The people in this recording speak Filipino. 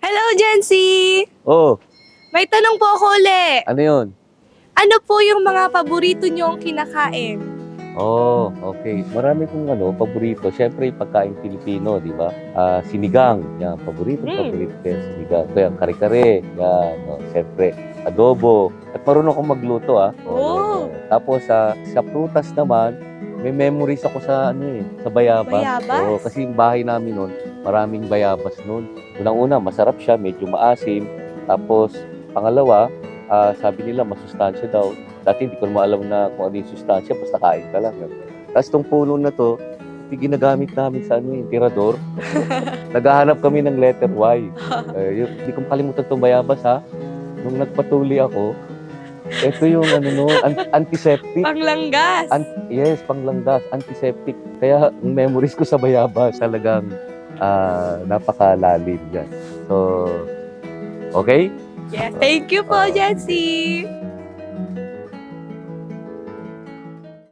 Hello, Jency! Oh, May tanong po ako uli. ano yun? Ano po yung mga paborito niyong kinakain? Oh, okay. Marami kong paborito. Siyempre, pagkain Pilipino, di ba? Sinigang, yan. Paborito ko yan, sinigang. Kaya kare-kare, yan. Oh, siyempre, adobo. At marunong akong magluto, ah. Oh. Tapos, sa prutas naman, may memories ako sa, sa bayabas. Bayabas? Oo, kasi yung bahay namin noon, maraming bayabas noon. Unang-una, masarap siya, medyo maasim. Tapos, pangalawa, sabi nila masustansya daw. Dati hindi ko naman alam na kung ano yung sustansya, basta kain ka lang. Tapos itong puno na to, ginagamit namin sa yung tirador. Naghahanap kami ng letter Y. Hindi ko makalimutan itong bayabas, ha. Nung nagpatuli ako, ito yung antiseptic. Panglanggas. Yes, panglanggas, antiseptic. Kaya ang memories ko sa bayabas talagang napakalalim yan. So, okay? Yeah. Thank you po, Jency!